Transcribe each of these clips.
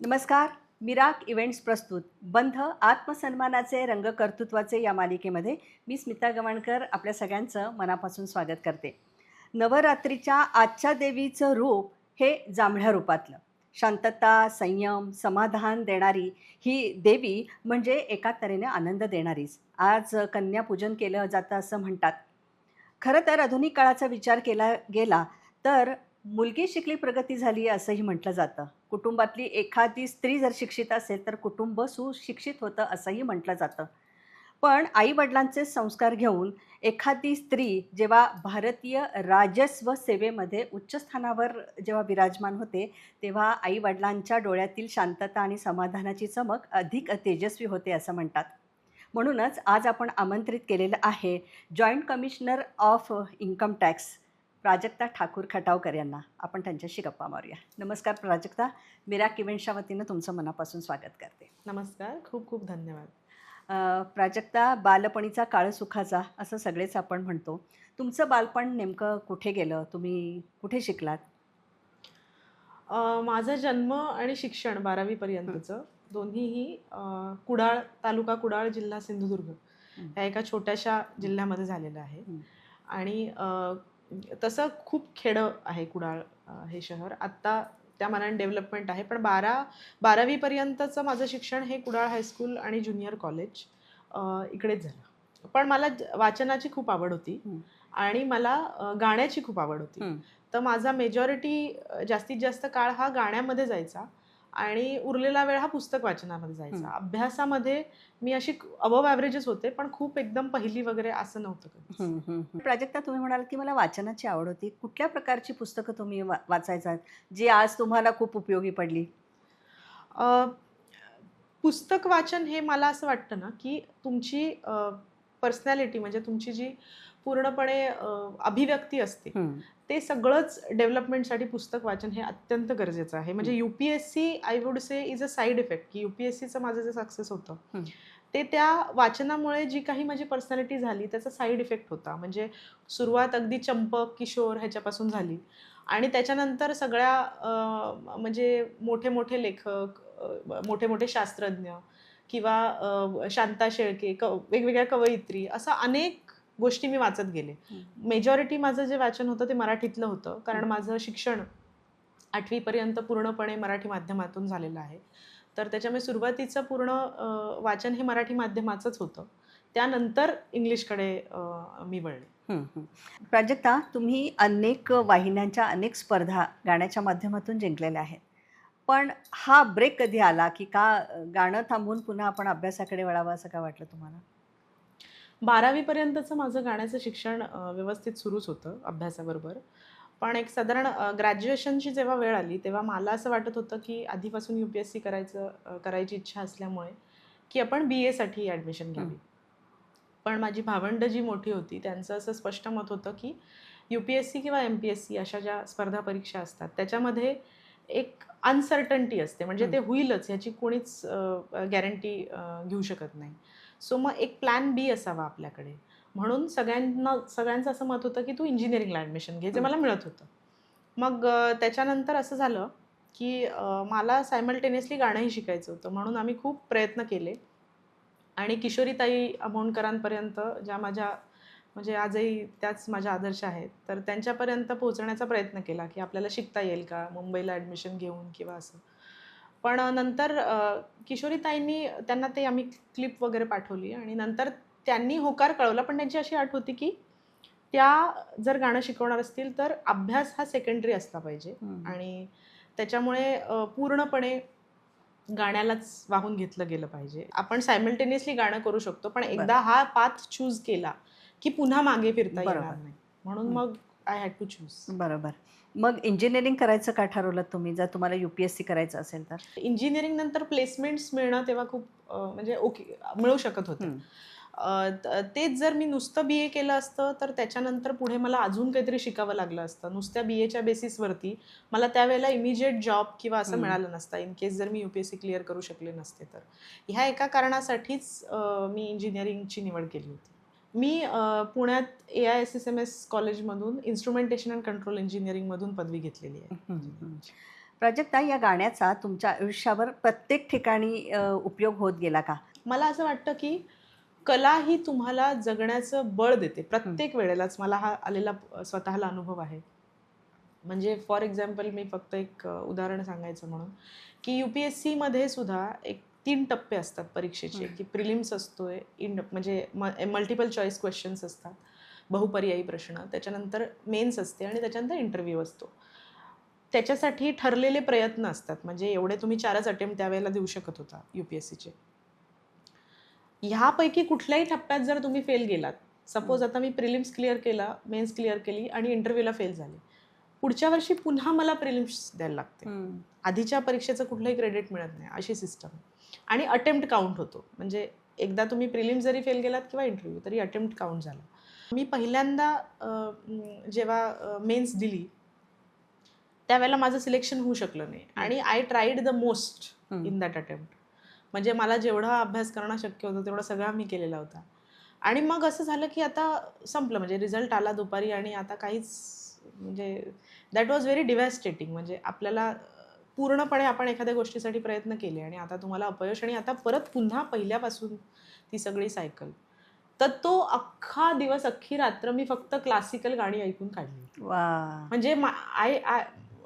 नमस्कार. Mirach events प्रस्तुत बंध आत्मसन्मानाचे रंग कर्तृत्वाचे या मालिकेमध्ये मी स्मिता गवाणकर आपल्या सगळ्यांचं मनापासून स्वागत करते. नवरात्रीच्या आजच्या देवीचं रूप हे जांभळ्या रूपातलं. शांतता, संयम, समाधान देणारी ही देवी म्हणजे एका तऱ्हेने आनंद देणारीच. आज कन्यापूजन केलं जातं असं म्हणतात. खरं तर आधुनिक काळाचा विचार केला गेला तर मुलगी शिकली प्रगती झाली असंही म्हटलं जातं. कुटुंबातली एखादी स्त्री जर शिक्षित असेल तर कुटुंब सुशिक्षित होतं असंही म्हटलं जातं. पण आई-वडिलांचे संस्कार घेऊन एखादी स्त्री जेव्हा भारतीय राजस्व सेवेमध्ये उच्च स्थानावर जेव्हा विराजमान होते, तेव्हा आई-वडिलांच्या डोळ्यातील शांतता आणि समाधानाची चमक अधिक तेजस्वी होते असं म्हणतात. म्हणूनच आज आपण आमंत्रित केलेलं आहे joint commissioner of income tax Prajakta Thakur Khatavkar यांना. आपण त्यांच्याशी गप्पा मारूया. नमस्कार प्राजक्ता. मिराक इव्हेंट्सच्या वतीनं तुमचं मनापासून स्वागत करते. नमस्कार. खूप खूप धन्यवाद. प्राजक्ता, बालपणीचा काळ सुखाचा असं सगळेच आपण म्हणतो. तुमचं बालपण नेमकं कुठे गेलं? तुम्ही कुठे शिकलात? माझा जन्म आणि शिक्षण 12वी पर्यंतचं दोन्हीही कुडाळ, तालुका कुडाळ, जिल्हा सिंधुदुर्ग या एका छोट्याशा जिल्ह्यामध्ये झालेलं आहे. आणि तसं खूप खेडं आहे कुडाळ हे शहर. आत्ता त्या मानाने डेव्हलपमेंट आहे, पण 12वी पर्यंतचं माझं शिक्षण हे कुडाळ हायस्कूल आणि ज्युनियर कॉलेज इकडेच झालं. पण मला वाचनाची खूप आवड होती आणि मला गाण्याची खूप आवड होती. तर माझा मेजॉरिटी जास्तीत जास्त काळ हा गाण्यामध्ये जायचा आणि उरलेला वेळ हा पुस्तक वाचनामध्ये जायचा. अभ्यासामध्ये मी अशी अबव ॲव्हरेजच होते, पण खूप एकदम पहिली वगैरे असं नव्हतं कधी. प्राजक्ता, तुम्ही म्हणाल की मला वाचनाची आवड होती. कुठल्या प्रकारची पुस्तकं तुम्ही वाचायचात जी आज तुम्हाला खूप उपयोगी पडली? पुस्तक वाचन हे मला असं वाटतं ना, की तुमची पर्सनॅलिटी म्हणजे तुमची जी पूर्णपणे अभिव्यक्ती असते, ते सगळंच डेव्हलपमेंटसाठी पुस्तक वाचन हे अत्यंत गरजेचं आहे. म्हणजे UPSC I would say is a side effect, की UPSCचं माझं जे सक्सेस होतं ते त्या वाचनामुळे जी काही माझी पर्सनॅलिटी झाली त्याचा साईड इफेक्ट होता. म्हणजे सुरुवात अगदी चंपक, किशोर ह्याच्यापासून झाली आणि त्याच्यानंतर सगळ्या म्हणजे मोठे मोठे लेखक, मोठे मोठे शास्त्रज्ञ किंवा शांता शेळके, वेगवेगळ्या कवयित्री, असं अनेक गोष्टी मी वाचत गेले. मेजॉरिटी माझं जे वाचन होतं ते मराठीतलं होतं, कारण माझं शिक्षण 8वी पर्यंत पूर्णपणे मराठी माध्यमातून झालेलं आहे. तर त्याच्यामुळे सुरुवातीचं पूर्ण वाचन हे मराठी माध्यमाचंच होतं. त्यानंतर इंग्लिशकडे मी वळले. प्राजक्ता, तुम्ही अनेक वाहिन्यांच्या अनेक स्पर्धा गाण्याच्या माध्यमातून जिंकलेल्या आहेत. पण हा ब्रेक कधी आला की का गाणं थांबवून पुन्हा आपण अभ्यासाकडे वळावं असं का वाटलं तुम्हाला? 12वी पर्यंतचं माझं गाण्याचं शिक्षण व्यवस्थित सुरूच होतं अभ्यासाबरोबर. पण एक साधारण ग्रॅज्युएशनची जेव्हा वेळ आली तेव्हा मला असं वाटत होतं की आधीपासून UPSC करायची इच्छा असल्यामुळे की आपण BAसाठी ॲडमिशन घ्यावी. पण माझी भावंड जी मोठी होती त्यांचं असं स्पष्ट मत होतं की UPSC किंवा MPSC अशा ज्या स्पर्धा परीक्षा असतात त्याच्यामध्ये एक अनसर्टन्टी असते, म्हणजे ते होईलच ह्याची कोणीच गॅरंटी घेऊ शकत नाही. सो मग एक प्लॅन B असावा आपल्याकडे. म्हणून सगळ्यांचं असं मत होतं की तू इंजिनिअरिंगला ॲडमिशन घे, जे मला मिळत होतं. मग त्याच्यानंतर असं झालं की मला सायमल्टेनियसली गाणंही शिकायचं होतं, म्हणून आम्ही खूप प्रयत्न केले आणि किशोरीताई आमोणकरांपर्यंत, ज्या माझ्या म्हणजे आजही त्याच माझ्या आदर्श आहेत, तर त्यांच्यापर्यंत पोहोचण्याचा प्रयत्न केला की आपल्याला शिकता येईल का मुंबईला ॲडमिशन घेऊन किंवा असं. पण नंतर किशोरीताईंनी त्यांना ते आम्ही क्लिप वगैरे पाठवली आणि नंतर त्यांनी होकार कळवला, पण त्यांची अशी अट होती की त्या जर गाणं शिकवणार असतील तर अभ्यास हा सेकंडरी असला पाहिजे आणि त्याच्यामुळे पूर्णपणे गाण्यालाच वाहून घेतलं गेलं पाहिजे. आपण सायमल्टेनियसली गाणं करू शकतो, पण एकदा हा पाथ चूज केला की पुन्हा मागे फिरता येणार नाही. म्हणून मग आय हॅड टू चूज. बरोबर. मग इंजिनिअरिंग करायचं का ठरवलं तुम्ही, जर तुम्हाला UPSC करायचं असेल तर? इंजिनिअरिंग नंतर प्लेसमेंट्स मिळणं तेव्हा खूप म्हणजे ओके मिळू शकत होतं. तेच जर मी नुसतं BA केलं असतं तर त्याच्यानंतर पुढे मला अजून काहीतरी शिकावं लागलं असतं. नुसत्या BAच्या बेसिसवरती मला त्यावेळेला इमिजिएट जॉब किंवा असं मिळालं नसतं, इन केस जर मी UPSC क्लिअर करू शकले नसते तर. ह्या एका कारणासाठीच मी इंजिनिअरिंगची निवड केली होती. मी पुण्यात AISSMS कॉलेजमधून इन्स्ट्रुमेंटेशन अँड कंट्रोल इंजिनिअरिंगमधून पदवी घेतलेली आहे. प्राजक्ता, या गाण्याचा तुमच्या आयुष्यावर प्रत्येक ठिकाणी उपयोग होत गेला का? मला असं वाटतं की कला ही तुम्हाला जगण्याचं बळ देते. प्रत्येक वेळेलाच मला हा आलेला स्वतःला अनुभव आहे. म्हणजे फॉर एक्झाम्पल मी फक्त एक उदाहरण सांगायचं म्हणून की UPSC मध्ये सुद्धा एक 3 टप्पे असतात परीक्षेचे, की प्रिलिम्स असतोय, म्हणजे मल्टिपल चॉईस क्वेश्चन्स असतात, बहुपर्यायी प्रश्न, त्याच्यानंतर मेन्स असते आणि त्याच्यानंतर इंटरव्ह्यू असतो. त्याच्यासाठी ठरलेले प्रयत्न असतात. म्हणजे एवढे तुम्ही 4च अटेम्प्ट त्यावेळेला देऊ शकत होता UPSCचे. ह्यापैकी कुठल्याही टप्प्यात जर तुम्ही फेल गेलात, सपोज आता मी प्रिलिम्स क्लिअर केला, मेन्स क्लिअर केली आणि इंटरव्ह्यूला फेल झाले, पुढच्या वर्षी पुन्हा मला प्रिलिम्स द्यायला लागते. आधीच्या परीक्षेचं कुठलंही क्रेडिट मिळत नाही, अशी सिस्टम. आणि अटेम्प्ट काउंट होतो. म्हणजे एकदा तुम्ही प्रिलिम्स जरी फेल गेलात किंवा इंटरव्ह्यू, तरी अटेम्प्ट काउंट झाला. मी पहिल्यांदा जेव्हा मेन्स दिली त्यावेळेला माझं सिलेक्शन होऊ शकलं नाही आणि I tried the most in that attempt. म्हणजे मला जेवढा अभ्यास करणं शक्य होतं तेवढा सगळा मी केलेला होता. आणि मग असं झालं की आता संपलं, म्हणजे रिझल्ट आला दुपारी आणि आता काहीच, म्हणजे दॅट वॉज व्हेरी डिव्हॅस्टेटिंग. म्हणजे आपल्याला पूर्णपणे आपण एखाद्या गोष्टीसाठी प्रयत्न केले आणि आता तुम्हाला अपयश आणि आता परत पुन्हा पहिल्यापासून ती सगळी सायकल. तर तो अख्खा दिवस, अख्खी रात्र मी फक्त क्लासिकल गाणी ऐकून काढली. वा. म्हणजे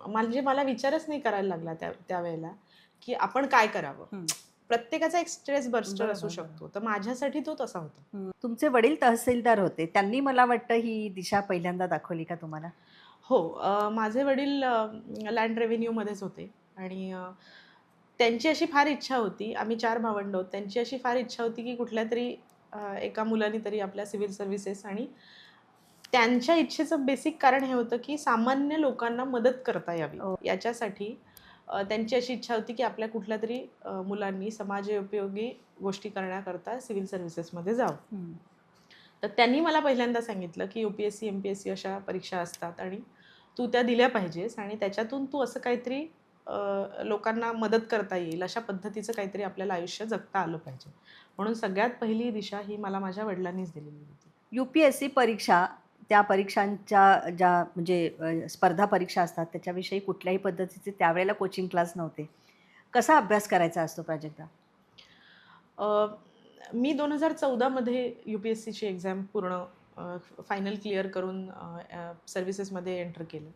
म्हणजे मला विचारच नाही करायला लागला त्यावेळेला की आपण काय करावं. प्रत्येकाचा एक स्ट्रेस बर्स्टर असू शकतो, तर माझ्यासाठी तो तसा होता. तुमचे वडील तहसीलदार होते, त्यांनी मला वाटतं ही दिशा पहिल्यांदा दाखवली का तुम्हाला? हो, माझे वडील लँड रेव्हेन्यूमध्येच होते आणि त्यांची अशी फार इच्छा होती, आम्ही 4 भावंड आहोत, त्यांची अशी फार इच्छा होती की कुठल्या तरी एका मुलाने तरी आपल्या सिव्हिल सर्व्हिसेस, आणि त्यांच्या इच्छेचं बेसिक कारण हे होतं की सामान्य लोकांना मदत करता यावी. याच्यासाठी त्यांची अशी इच्छा होती की आपल्या कुठल्या तरी मुलांनी समाजोपयोगी गोष्टी करण्याकरता सिव्हिल सर्व्हिसेसमध्ये जावं. तर त्यांनी मला पहिल्यांदा सांगितलं की UPSC MPSC अशा परीक्षा असतात आणि तू त्या दिल्या पाहिजेस आणि त्याच्यातून तू असं काहीतरी लोकांना मदत करता येईल अशा पद्धतीचं काहीतरी आपल्याला आयुष्य जगता आलं पाहिजे. म्हणून सगळ्यात पहिली दिशा ही मला माझ्या वडिलांनीच दिलेली होती. UPSC परीक्षा, त्या परीक्षांच्या ज्या म्हणजे स्पर्धा परीक्षा असतात त्याच्याविषयी कुठल्याही पद्धतीचे त्यावेळेला कोचिंग क्लास नव्हते. कसा अभ्यास करायचा असतो प्राजक्ता? मी 2014 मध्ये UPSCची एक्झाम पूर्ण फायनल क्लिअर करून सर्व्हिसेसमध्ये एंटर केलं.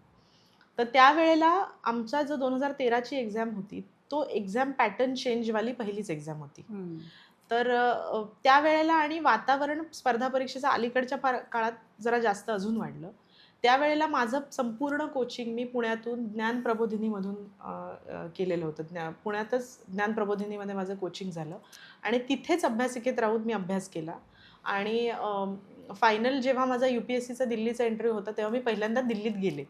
तर त्यावेळेला आमचा जो 2013ची एक्झाम होती, तो एक्झाम पॅटर्न चेंजवाली पहिलीच एक्झाम होती. तर त्यावेळेला आणि वातावरण स्पर्धा परीक्षेचं अलीकडच्या काळात जरा जास्त अजून वाढलं. त्यावेळेला माझं संपूर्ण कोचिंग मी पुण्यातून ज्ञान प्रबोधिनीमधून केलेलं होतं. पुण्यातच ज्ञान प्रबोधिनीमध्ये माझं कोचिंग झालं आणि तिथेच अभ्यासिकेत राहून मी अभ्यास केला. आणि फायनल जेव्हा माझा UPSCचा दिल्लीचा इंटरव्ह्यू होता तेव्हा मी पहिल्यांदा दिल्लीत गेले.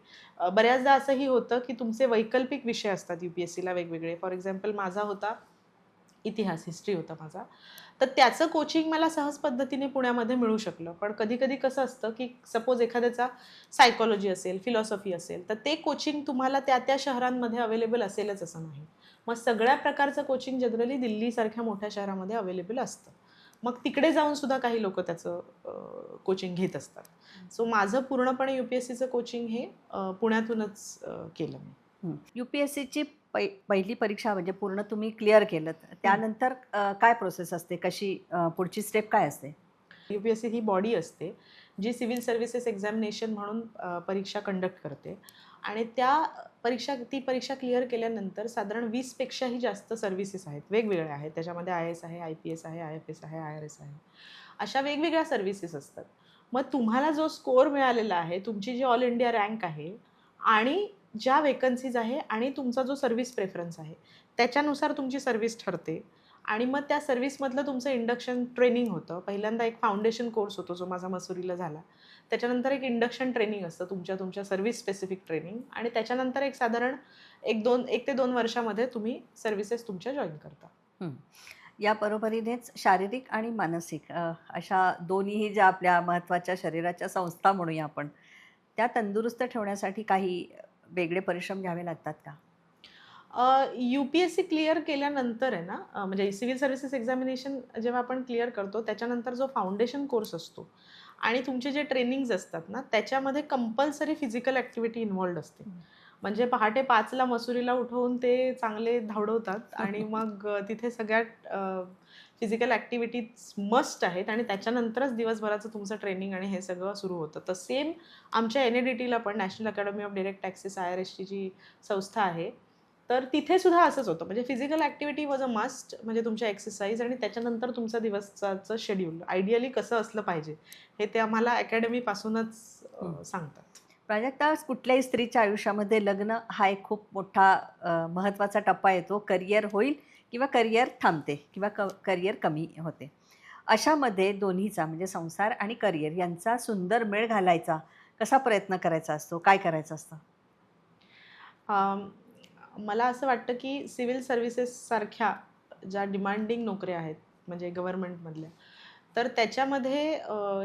बऱ्याचदा असंही होतं की तुमचे वैकल्पिक विषय असतात UPSCला वेगवेगळे. फॉर एक्झाम्पल माझा होता इतिहास, हिस्ट्री होता माझा. तर त्याचं कोचिंग मला सहज पद्धतीने पुण्यामध्ये मिळू शकलं. पण कधी-कधी कसं असतं की सपोज एखाद्याचा सायकॉलॉजी असेल, फिलॉसॉफी असेल, तर ते कोचिंग तुम्हाला त्या शहरांमध्ये अवेलेबल असेलच असं नाही. मग सगळ्या प्रकारचं कोचिंग जनरली दिल्लीसारख्या मोठ्या शहरामध्ये अवेलेबल असतं. मग तिकडे जाऊन सुद्धा काही लोकं त्याचं कोचिंग घेत असतात. सो माझं पूर्णपणे UPSCचं कोचिंग हे पुण्यातूनच केलं मी. UPSCची पहिली परीक्षा म्हणजे पूर्ण तुम्ही क्लिअर केलं, त्यानंतर काय प्रोसेस असते, कशी पुढची स्टेप काय असते? UPSC ही बॉडी असते जी सिव्हिल सर्व्हिसेस एक्झामिनेशन म्हणून परीक्षा कंडक्ट करते आणि ती परीक्षा क्लिअर केल्यानंतर साधारण 20 पेक्षाही जास्त सर्व्हिसेस आहेत, वेगवेगळ्या आहेत. त्याच्यामध्ये IAS आहे, IPS आहे, IFS आहे, IRS आहे, अशा वेगवेगळ्या सर्व्हिसेस असतात. मग तुम्हाला जो स्कोअर मिळालेला आहे, तुमची जी ऑल इंडिया रँक आहे आणि ज्या वेकन्सीज आहे आणि तुमचा जो सर्व्हिस प्रेफरन्स आहे, त्याच्यानुसार तुमची सर्व्हिस ठरते. आणि मग त्या सर्व्हिसमधलं तुमचं इंडक्शन ट्रेनिंग होतं. पहिल्यांदा एक फाउंडेशन कोर्स होतो जो माझा मसुरीला झाला. त्याच्यानंतर एक इंडक्शन ट्रेनिंग असतं, तुमच्या सर्व्हिस स्पेसिफिक ट्रेनिंग, आणि त्याच्यानंतर एक साधारण 1 ते 2 वर्षामध्ये तुम्ही सर्व्हिसेस तुमच्या जॉईन करता. या बरोबरीनेच शारीरिक आणि मानसिक अशा दोन्हीही ज्या आपल्या महत्त्वाच्या शरीराच्या संस्था म्हणूया आपण, त्या तंदुरुस्त ठेवण्यासाठी काही वेगळे परिश्रम घ्यावे लागतात का? UPSC क्लिअर केल्यानंतर आहे ना, म्हणजे सिव्हिल सर्व्हिसेस एक्झामिनेशन जेव्हा आपण क्लिअर करतो त्याच्यानंतर जो फाउंडेशन कोर्स असतो आणि तुमचे जे ट्रेनिंग्ज असतात ना, त्याच्यामध्ये कंपल्सरी फिजिकल ॲक्टिव्हिटी इन्व्हॉल्व्ड असते. म्हणजे पहाटे 5ला मसुरीला उठवून ते चांगले धावडवतात आणि मग तिथे सगळ्या फिजिकल ॲक्टिव्हिटीज मस्ट आहेत आणि त्याच्यानंतरच दिवसभराचं तुमचं ट्रेनिंग आणि हे सगळं सुरू होतं. तर सेम आमच्या NADTला पण national academy of direct taxes IRSची जी संस्था आहे, तर तिथे सुद्धा असंच होतं. म्हणजे physical activity was a must, म्हणजे तुमच्या एक्सरसाइज आणि त्याच्यानंतर तुमचा दिवसाचं शेड्यूल आयडियली कसं असलं पाहिजे, हे ते आम्हाला अकॅडमीपासूनच सांगतात. प्राजक्ता, कुठल्याही स्त्रीच्या आयुष्यामध्ये लग्न हा एक खूप मोठा महत्त्वाचा टप्पा येतो. करिअर होईल किंवा करिअर थांबते किंवा करिअर कमी होते. अशामध्ये दोन्हीचा म्हणजे संसार आणि करिअर यांचा सुंदर मेळ घालायचा कसा प्रयत्न करायचा असतो? काय करायचं असतं? अम, मला असं वाटतं की सिव्हिल सर्व्हिसेससारख्या ज्या डिमांडिंग नोकऱ्या आहेत, म्हणजे गव्हर्नमेंटमधल्या, तर त्याच्यामध्ये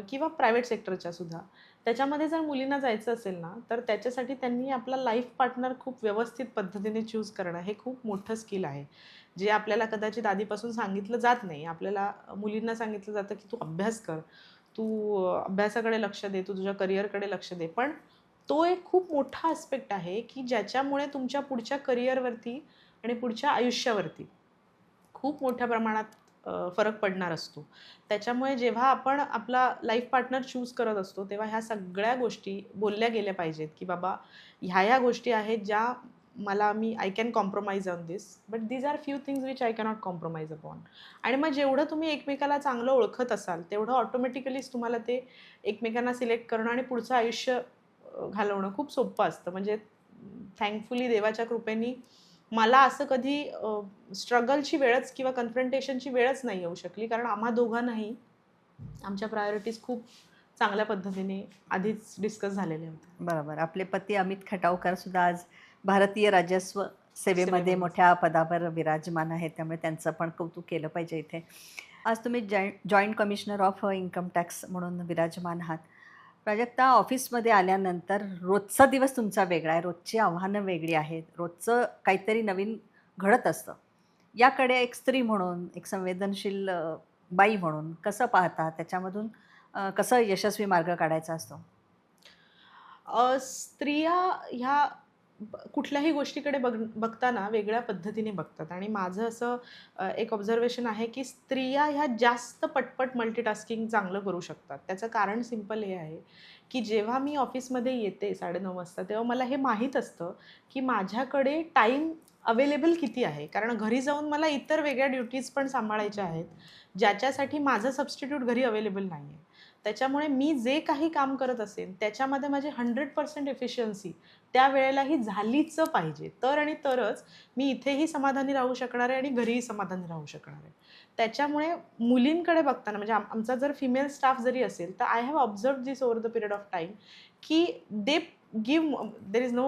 किंवा प्रायव्हेट सेक्टरच्या सुद्धा, त्याच्यामध्ये जर मुलींना जायचं असेल ना, तर त्याच्यासाठी त्यांनी आपला लाईफ पार्टनर खूप व्यवस्थित पद्धतीने चूज करणं हे खूप मोठं स्किल आहे. जे आपल्याला कदाचित आधीपासून सांगितलं जात नाही. आपल्याला मुलींना सांगितलं जातं की तू अभ्यास कर, तू अभ्यासाकडे लक्ष दे, तू तुझ्या करिअरकडे लक्ष दे. पण तो एक खूप मोठा आस्पेक्ट आहे की ज्याच्यामुळे तुमच्या पुढच्या करिअरवरती आणि पुढच्या आयुष्यावरती खूप मोठ्या प्रमाणात फरक पडणार असतो. त्याच्यामुळे जेव्हा आपण आपला लाईफ पार्टनर चूज करत असतो, तेव्हा ह्या सगळ्या गोष्टी बोलल्या गेल्या पाहिजेत, की बाबा ह्या गोष्टी आहेत ज्या मी I can compromise on this, but these are few things which I cannot compromise upon. आणि मग जेवढं तुम्ही एकमेकाला चांगलं ओळखत असाल, तेवढं ऑटोमॅटिकलीच तुम्हाला ते एकमेकांना सिलेक्ट करणं आणि पुढचं आयुष्य घालवणं खूप सोपं असतं. म्हणजे थँकफुली देवाच्या कृपेने मला असं कधी स्ट्रगलची वेळच किंवा कन्फ्रंटेशनची वेळच नाही येऊ शकली, कारण आम्हा दोघांनाही आमच्या प्रायोरिटीज खूप चांगल्या पद्धतीने आधीच डिस्कस झालेल्या होत्या. बरोबर. आपले पती अमित खटावकर सुद्धा आज भारतीय राजस्व सेवेमध्ये सेवेमध्ये. मोठ्या पदावर विराजमान आहेत. त्यामुळे त्यांचं पण कौतुक केलं पाहिजे इथे. आज तुम्ही joint commissioner of income tax म्हणून विराजमान आहात. प्राजक्ता, ऑफिसमध्ये आल्यानंतर रोजचा दिवस तुमचा वेगळा आहे. रोजची आव्हानं वेगळी आहेत. रोजचं काहीतरी नवीन घडत असतं. याकडे एक स्त्री म्हणून, एक संवेदनशील बाई म्हणून कसं पाहता? त्याच्यामधून कसं यशस्वी मार्ग काढायचा असतो? स्त्रिया ह्या कुठल्याही गोष्टीकडे बघताना वेगळ्या पद्धतीने बघतात आणि माझं असं एक ऑब्झर्वेशन आहे की स्त्रिया ह्या जास्त पटपट मल्टीटास्किंग चांगलं करू शकतात. त्याचं कारण सिंपल हे आहे की जेव्हा मी ऑफिसमध्ये येते 9:30 वाजता, तेव्हा मला हे माहीत असतं की माझ्याकडे टाईम अवेलेबल किती आहे. कारण घरी जाऊन मला इतर वेगळ्या ड्युटीज पण सांभाळायच्या आहेत, ज्याच्यासाठी माझं सबस्टिट्यूट घरी अवेलेबल नाही आहे. त्याच्यामुळे मी जे काही काम करत असेन, त्याच्यामध्ये माझी 100% एफिशियन्सी त्यावेळेलाही झालीच पाहिजे. तर आणि तरच मी इथेही समाधानी राहू शकणार आहे आणि घरीही समाधानी राहू शकणार आहे. त्याच्यामुळे मुलींकडे बघताना म्हणजे आमचा जर फिमेल स्टाफ जरी असेल, तर I have observed this over the period of time की they give there is no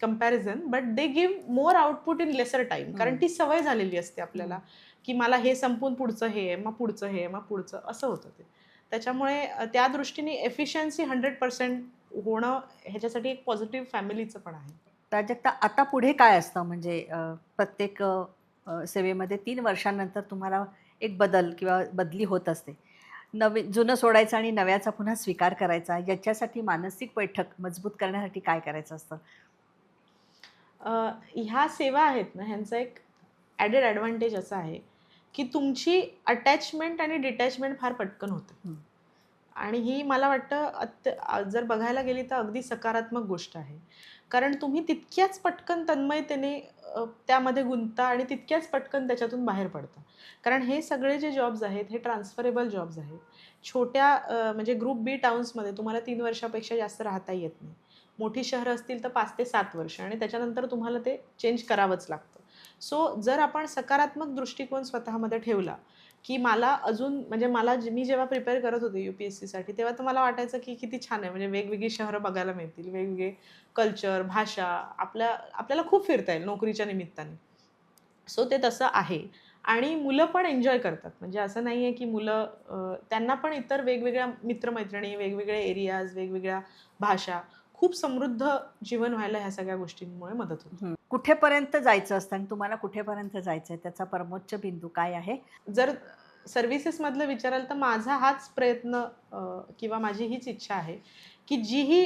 comparison, but they give more output in lesser time. कारण ती सवय झालेली असते आपल्याला की मला हे संपून पुढचं हे आहे, मग पुढचं हे आहे, मग पुढचं असं होतं ते. त्याच्यामुळे त्या दृष्टीने एफिशियन्सी 100% होणं ह्याच्यासाठी एक पॉझिटिव्ह फॅमिलीचं पण आहे. प्राजक्ता, आता पुढे काय असतं? म्हणजे प्रत्येक सेवेमध्ये 3 वर्षांनंतर तुम्हाला एक बदल किंवा बदली होत असते. जुनं सोडायचं आणि नव्याचा पुन्हा स्वीकार करायचा. याच्यासाठी मानसिक बैठक मजबूत करण्यासाठी काय करायचं असतं? ह्या सेवा आहेत ना, ह्यांचा एक ॲडेड ॲडव्हान्टेज असा आहे की तुमची अटॅचमेंट आणि डिटॅचमेंट फार पटकन होते. आणि ही मला वाटतं जर बघायला गेली तर अगदी सकारात्मक गोष्ट आहे. कारण तुम्ही तितक्याच पटकन तन्मयतेने त्यामध्ये गुंतता आणि तितक्याच पटकन त्याच्यातून बाहेर पडता. कारण हे सगळे जे जॉब्स आहेत, हे ट्रान्सफरेबल जॉब्स आहेत. छोट्या म्हणजे ग्रुप बी टाउन्समध्ये तुम्हाला 3 वर्षापेक्षा जास्त राहता येत नाही. मोठी शहरं असतील तर 5 ते 7 वर्ष आणि त्याच्यानंतर तुम्हाला ते चेंज करावंच लागतं. सो जर आपण सकारात्मक दृष्टिकोन स्वतःमध्ये ठेवला, की मला अजून म्हणजे मी जेव्हा प्रिपेअर करत होते UPSCसाठी, तेव्हा तर मला वाटायचं की किती छान आहे, म्हणजे वेगवेगळी शहरं बघायला मिळतील, वेगवेगळे कल्चर, भाषा आपल्याला खूप फिरता येईल नोकरीच्या निमित्ताने. सो ते तसं आहे आणि मुलं पण एन्जॉय करतात. म्हणजे असं नाही आहे की मुलं त्यांना पण इतर वेगवेगळ्या मित्रमैत्रिणी, वेगवेगळे एरियाज, वेगवेगळ्या भाषा, खूप समृद्ध जीवन व्हायला ह्या सगळ्या गोष्टींमुळे मदत होते. कुठेपर्यंत जायचं असतं आणि तुम्हाला कुठेपर्यंत जायचं आहे? त्याचा परमोच्च बिंदू काय आहे? जर सर्व्हिसेसमधलं विचाराल तर माझा हाच प्रयत्न किंवा माझी हीच इच्छा आहे की जीही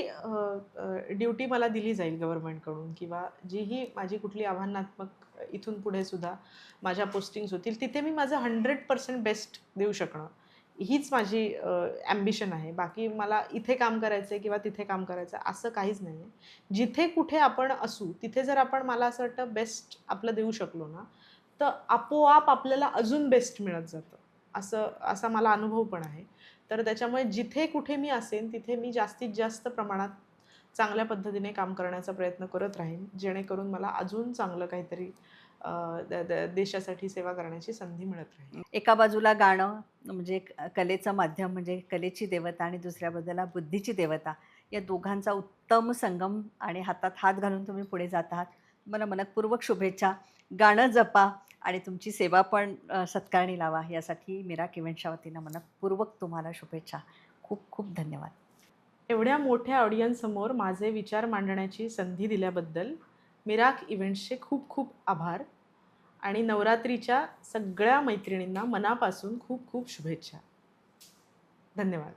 ड्युटी मला दिली जाईल गव्हर्नमेंटकडून किंवा जीही माझी कुठली आव्हानात्मक इथून पुढे सुद्धा माझ्या पोस्टिंग्स होतील, तिथे मी माझं 100% बेस्ट देऊ शकणं, हीच माझी ॲम्बिशन आहे. बाकी मला इथे काम करायचं आहे किंवा तिथे काम करायचं आहे असं काहीच नाही आहे. जिथे कुठे आपण असू तिथे जर आपण, मला असं वाटतं, बेस्ट आपलं देऊ शकलो ना, तर आपोआप आपल्याला अजून बेस्ट मिळत जातं. असा मला अनुभव पण आहे. तर त्याच्यामुळे जिथे कुठे मी असेन तिथे मी जास्तीत जास्त प्रमाणात चांगल्या पद्धतीने काम करण्याचा प्रयत्न करत राहीन, जेणेकरून मला अजून चांगलं काहीतरी देशासाठी सेवा करण्याची संधी मिळत राहील. एका बाजूला गाणं म्हणजे कलेचं माध्यम म्हणजे कलेची देवता आणि दुसऱ्या बाजूला बुद्धीची देवता, या दोघांचा उत्तम संगम आणि हातात हात घालून तुम्ही पुढे जात आहात. तुम्हाला मनःपूर्वक शुभेच्छा. गाणं जपा आणि तुमची सेवा पण सत्कारणी लावा, यासाठी मिराक इव्हेंट्सच्या वतीनं मनःपूर्वक तुम्हाला शुभेच्छा. खूप खूप धन्यवाद. एवढ्या मोठ्या ऑडियन्ससमोर माझे विचार मांडण्याची संधी दिल्याबद्दल मिराक इव्हेंट्सचे खूप खूप आभार आणि नवरात्रीच्या सगळ्या मैत्रिणींना मनापासून खूप खूप शुभेच्छा. धन्यवाद.